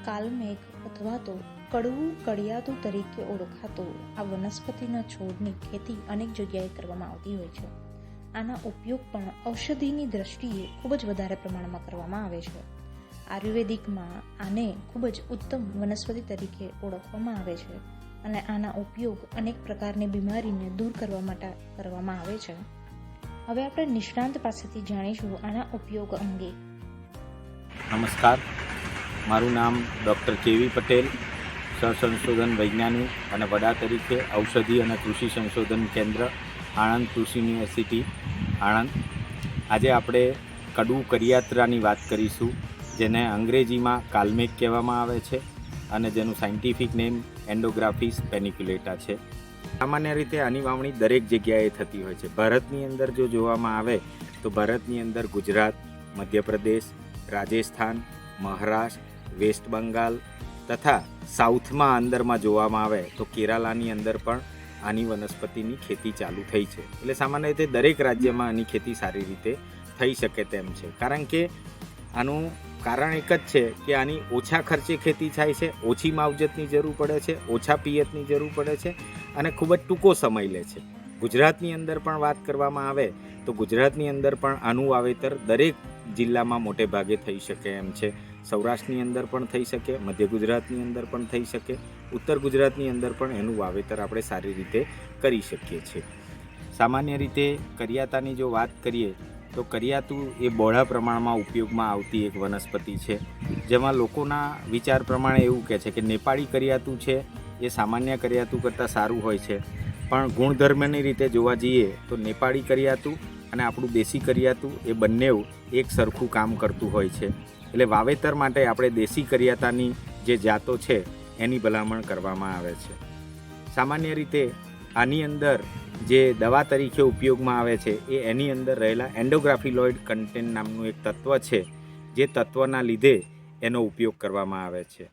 કાલમેઘ અથવા તો કડવું કડિયાતું તરીકે ઓળખાતો આ વનસ્પતિના છોડની ખેતી અનેક જગ્યાએ કરવામાં આવતી હોય છે. આના ઉપયોગ પણ ઔષધિની દ્રષ્ટિએ ખૂબ જ વધારે પ્રમાણમાં કરવામાં આવે છે. આયુર્વેદિકમાં આને ખૂબ જ ઉત્તમ વનસ્પતિ તરીકે ઓળખવામાં આવે છે અને આના ઉપયોગ અનેક પ્રકારની બીમારીને દૂર કરવા માટે કરવામાં આવે છે. હવે આપણે નિષ્ણાંત પાસેથી જાણીશું આના ઉપયોગ અંગે. નમસ્કાર, મારું નામ ડૉક્ટર કેવી પટેલ, સહસંશોધન વૈજ્ઞાનિક અને વડા તરીકે ઔષધિ અને કૃષિ સંશોધન કેન્દ્ર આણંદ કૃષિ યુનિવર્સિટી આણંદ. આજે આપણે કડવું કરિયાત્રાની વાત કરીશું, જેને અંગ્રેજીમાં કાલમેઘ કહેવામાં આવે છે અને જેનું સાયન્ટિફિક નેમ એન્ડોગ્રાફિસ પેનિક્યુલેટા છે. સામાન્ય રીતે આની વાવણી દરેક જગ્યાએ થતી હોય છે. ભારતની અંદર જો જોવામાં આવે તો ભારતની અંદર ગુજરાત, મધ્યપ્રદેશ, રાજસ્થાન, મહારાષ્ટ્ર, વેસ્ટ બંગાળ તથા સાઉથમાં અંદરમાં જોવામાં આવે તો કેરાલાની અંદર પણ આની વનસ્પતિની ખેતી ચાલુ થઈ છે. એટલે સામાન્ય રીતે દરેક રાજ્યમાં આની ખેતી સારી રીતે થઈ શકે તેમ છે. કારણ કે આનું કારણ એક જ છે કે આની ઓછા ખર્ચે ખેતી થાય છે, ઓછી માવજતની જરૂર પડે છે, ઓછા પિયતની જરૂર પડે છે અને ખૂબ જ ટૂંકો સમય લે છે. ગુજરાતની અંદર પણ વાત કરવામાં આવે તો ગુજરાતની અંદર પણ આનું વાવેતર દરેક જિલ્લામાં મોટે ભાગે થઈ શકે એમ છે. સૌરાષ્ટ્રની અંદર પણ થઈ શકે, મધ્ય ગુજરાતની અંદર પણ થઈ શકે, ઉત્તર ગુજરાતની અંદર પણ એનું વાવેતર આપણે સારી રીતે કરી શકીએ છીએ. સામાન્ય રીતે કરિયાતાની જો વાત કરીએ તો કરિયાતું એ બહોળા પ્રમાણમાં ઉપયોગમાં આવતી એક વનસ્પતિ છે, જેમાં લોકોના વિચાર પ્રમાણે એવું કહે છે કે નેપાળી કરિયાતું છે એ સામાન્ય કરિયાતું કરતાં સારું હોય છે. પણ ગુણધર્મની રીતે જોવા જઈએ તો નેપાળી કરિયાતું અને આપણું દેશી કરિયાતું એ બંને એક સરખું કામ કરતું હોય છે. એટલે વાવેતર માટે આપણે દેશી કરિયાતાની જે જાતો છે એની ભલામણ કરવામાં આવે છે. સામાન્ય રીતે આની અંદર જે દવા તરીકે ઉપયોગમાં આવે છે એ એની અંદર રહેલા એન્ડોગ્રાફિલોઇડ કન્ટેન્ટ નામનું એક તત્વ છે, જે તત્વના લીધે એનો ઉપયોગ કરવામાં આવે છે.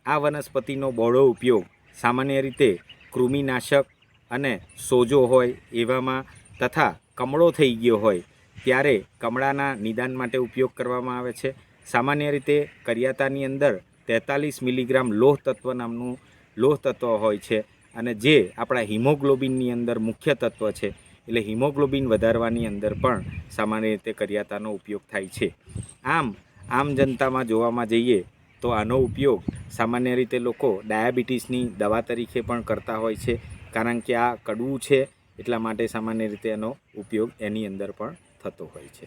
આ વનસ્પતિનો બહોળો ઉપયોગ સામાન્ય રીતે કૃમિનાશક અને સોજો હોય એવામાં તથા કમળો થઈ ગયો હોય ત્યારે કમળાના નિદાન માટે ઉપયોગ કરવામાં આવે છે. સામાન્ય રીતે કરિયાતાની અંદર 43 મિલીગ્રામ લોહ તત્વ નામનું લોહ તત્વ હોય છે અને જે આપણા હિમોગ્લોબિનની અંદર મુખ્ય તત્વ છે. એટલે હિમોગ્લોબિન વધારવાની અંદર પણ સામાન્ય રીતે કરિયાતાનો ઉપયોગ થાય છે. આમ જનતામાં જોવામાં જઈએ તો આનો ઉપયોગ સામાન્ય રીતે લોકો ડાયાબિટીસની દવા તરીકે પણ કરતા હોય છે, કારણ કે આ કડવું છે એટલા માટે સામાન્ય રીતે એનો ઉપયોગ એની અંદર પણ થતો હોય છે.